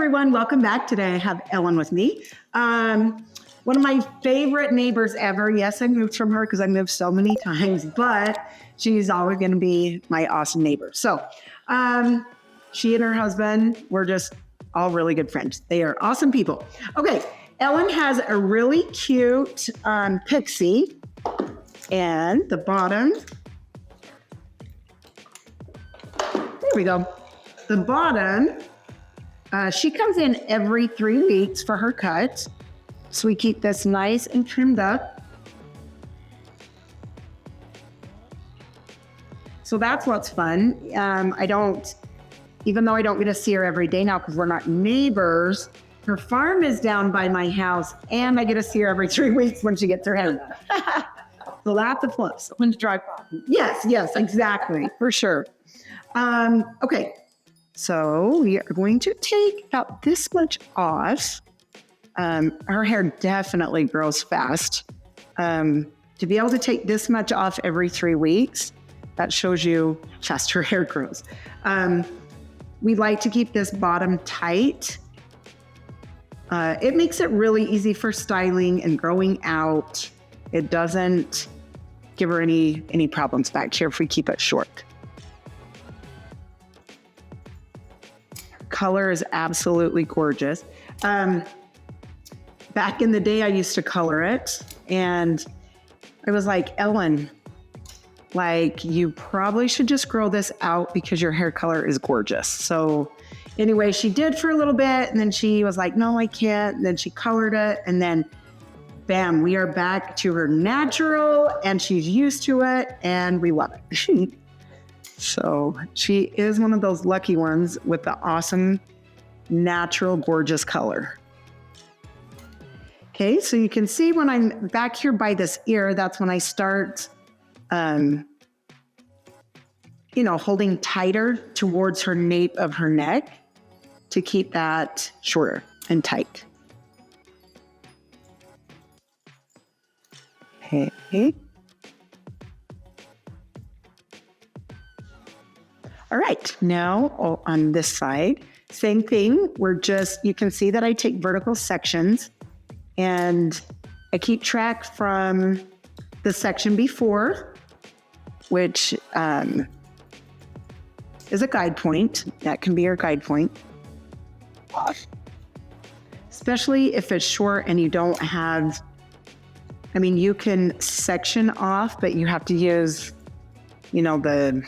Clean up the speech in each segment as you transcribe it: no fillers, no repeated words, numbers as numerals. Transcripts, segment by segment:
everyone, welcome back. Today I have Ellen with me. One of my favorite neighbors ever. Yes, I moved from her because I moved so many times, but she's always going to be my awesome neighbor. So she and her husband were just all really good friends. They are awesome people. Okay, Ellen has a really cute Pixie, and the bottom, there we go. The bottom, she comes in every 3 weeks for her cut. So we keep this nice and trimmed up. So that's what's fun. Even though I don't get to see her every day now because we're not neighbors, her farm is down by my house and I get to see her every 3 weeks when she gets her hair done. So that's a plus. When to drive by. Yes, exactly, for sure. Okay, so we are going to take about this much off. Her hair definitely grows fast. To be able to take this much off every 3 weeks, that shows you how fast her hair grows. We like to keep this bottom tight. It makes it really easy for styling and growing out. It doesn't give her any problems back here if we keep it short. Color is absolutely gorgeous. Back in the day, I used to color it, and I was like, Ellen, like, you probably should just grow this out because your hair color is gorgeous. So anyway, she did for a little bit, and then she was like, no, I can't. And then she colored it, and then bam, we are back to her natural, and she's used to it, and we love it. So she is one of those lucky ones with the awesome, natural, gorgeous color. Okay, so you can see when I'm back here by this ear, that's when I start, holding tighter towards her nape of her neck to keep that shorter and tight. Okay. All right, now on this side, same thing. You can see that I take vertical sections. And I keep track from the section before, which is a guide point. That can be your guide point. Especially if it's short and you don't have, you can section off, but you have to use, the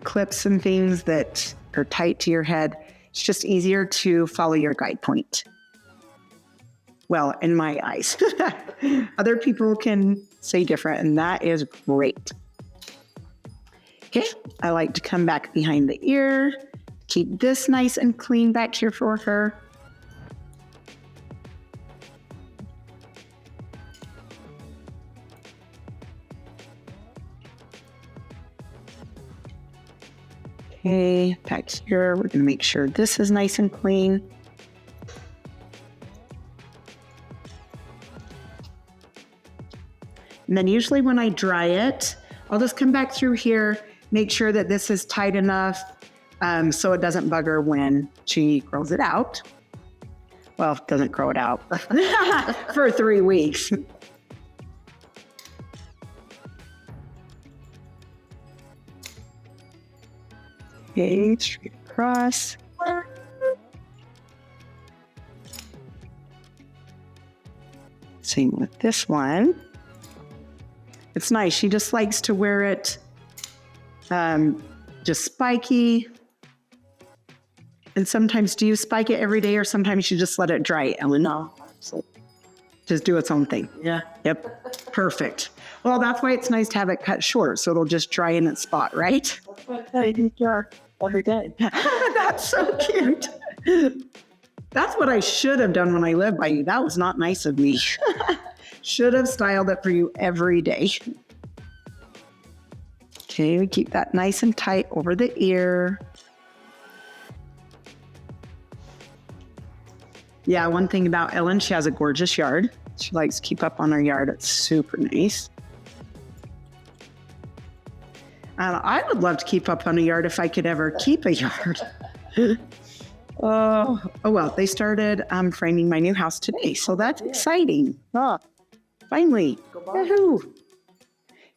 clips and things that are tight to your head. It's just easier to follow your guide point. Well, in my eyes. Other people can say different, and that is great. Okay, I like to come back behind the ear, keep this nice and clean back here for her. Okay, back here, we're gonna make sure this is nice and clean. And then usually when I dry it, I'll just come back through here, make sure that this is tight enough so it doesn't bug her when she grows it out. Well, doesn't grow it out for 3 weeks. Okay, straight across. Same with this one. It's nice. She just likes to wear it just spiky. And sometimes, do you spike it every day or sometimes you just let it dry, Ellen? No. Just do its own thing. Yeah. Yep. Perfect. Well, that's why it's nice to have it cut short so it'll just dry in its spot, right? Every day. That's so cute. That's what I should have done when I lived by you. That was not nice of me. Should have styled it for you every day. Okay, we keep that nice and tight over the ear. Yeah, one thing about Ellen, she has a gorgeous yard. She likes to keep up on her yard. It's super nice. I would love to keep up on a yard if I could ever keep a yard. Oh well, they started framing my new house today, so that's exciting. Huh. Finally. Go by. Woohoo.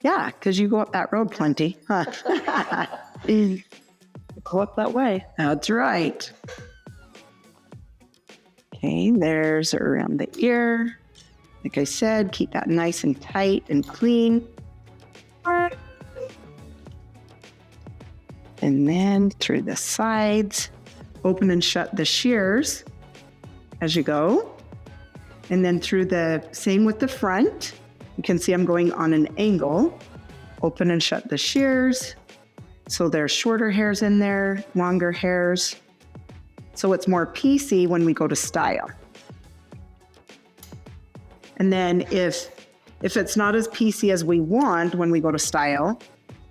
Yeah, because you go up that road plenty. Huh? Go up that way. That's right. Okay, there's around the ear. Like I said, keep that nice and tight and clean. And then through the sides, open and shut the shears as you go. And then through the same with the front. You can see I'm going on an angle. Open and shut the shears. So there's shorter hairs in there, longer hairs. So it's more piecey when we go to style. And then if it's not as piecey as we want when we go to style,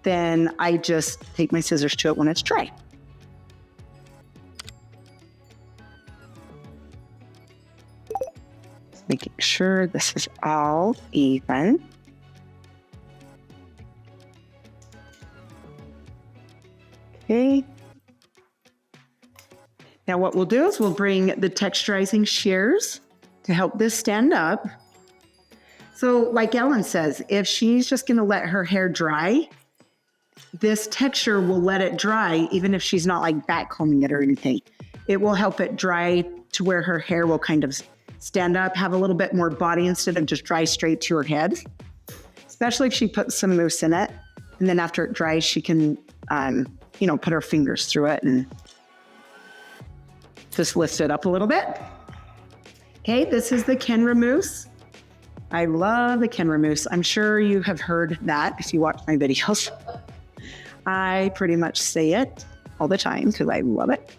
then I just take my scissors to it when it's dry. Just making sure this is all even. Okay. Now what we'll do is we'll bring the texturizing shears to help this stand up. So like Ellen says, if she's just going to let her hair dry, this texture will let it dry even if she's not like backcombing it or anything. It will help it dry to where her hair will kind of stand up, have a little bit more body instead of just dry straight to her head. Especially if she puts some mousse in it. And then after it dries, she can, put her fingers through it and just lift it up a little bit. Okay, this is the Kenra mousse. I love the Kenra mousse. I'm sure you have heard that if you watch my videos. I pretty much say it all the time because I love it.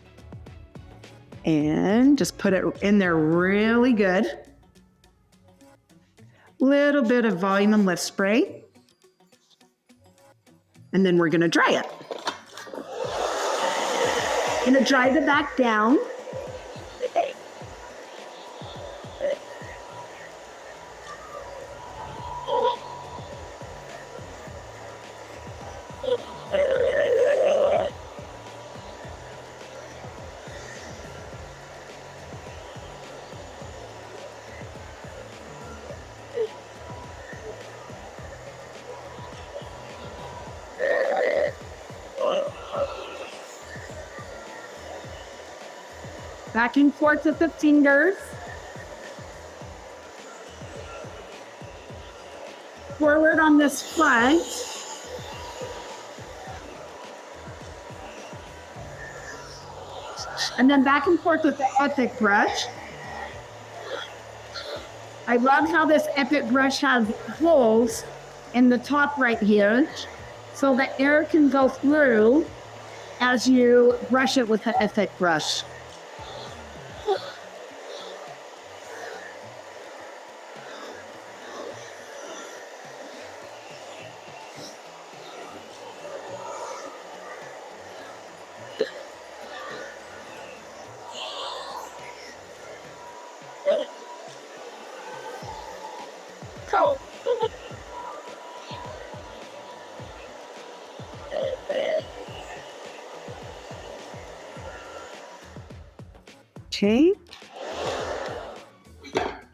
And just put it in there really good. Little bit of volume and lift spray. And then we're gonna dry it. Gonna dry the back down. Back and forth with the fingers. Forward on this front. And then back and forth with the Epic brush. I love how this Epic brush has holes in the top right here, so the air can go through as you brush it with the Epic brush. Okay.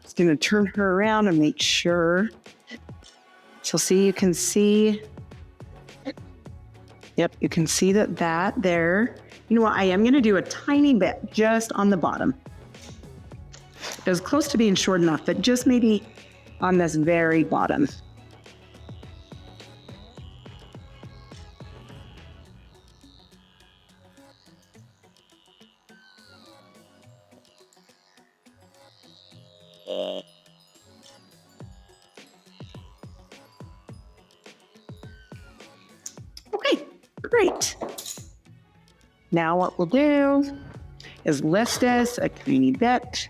Just gonna turn her around and make sure. So see, you can see. Yep, you can see that there. You know what, I am gonna do a tiny bit just on the bottom. It was close to being short enough, but just maybe on this very bottom. Okay, great. Now what we'll do is lift this a tiny bit.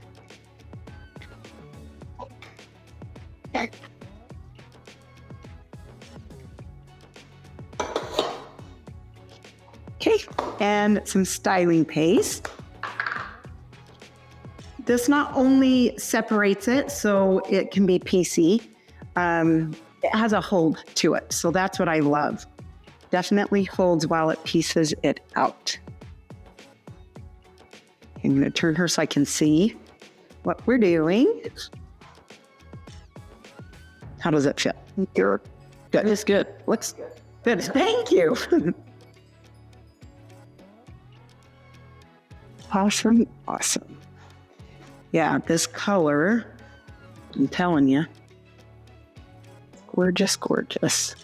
Okay, and some styling paste. This not only separates it so it can be piecey, it has a hold to it. So that's what I love. Definitely holds while it pieces it out. I'm going to turn her so I can see what we're doing. How does it feel? Good. Good. It's good. Looks good. Thank you. Awesome. Awesome. Yeah, this color, I'm telling you, gorgeous, gorgeous.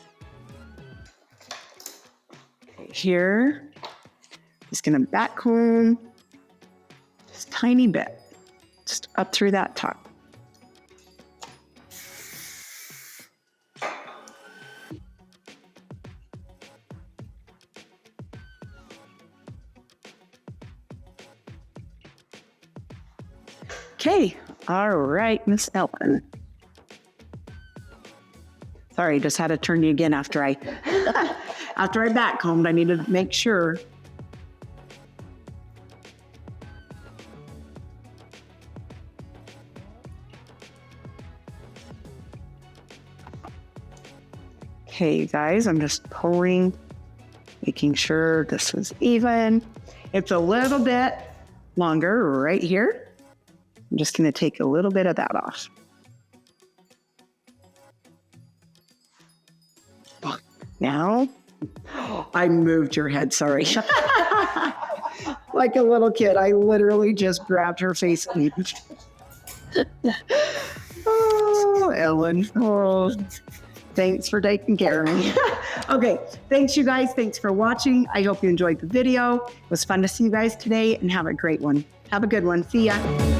Okay, here, just going to back comb just a tiny bit, just up through that top. Okay, all right, Miss Ellen. Sorry, just had to turn you again after I back combed. I needed to make sure. Okay, guys, I'm just pulling, making sure this is even. It's a little bit longer right here. I'm just going to take a little bit of that off. Now, I moved your head, sorry. Like a little kid, I literally just grabbed her face. Oh, Ellen. Oh, thanks for taking care of me. Okay, thanks you guys. Thanks for watching. I hope you enjoyed the video. It was fun to see you guys today, and have a great one. Have a good one. See ya.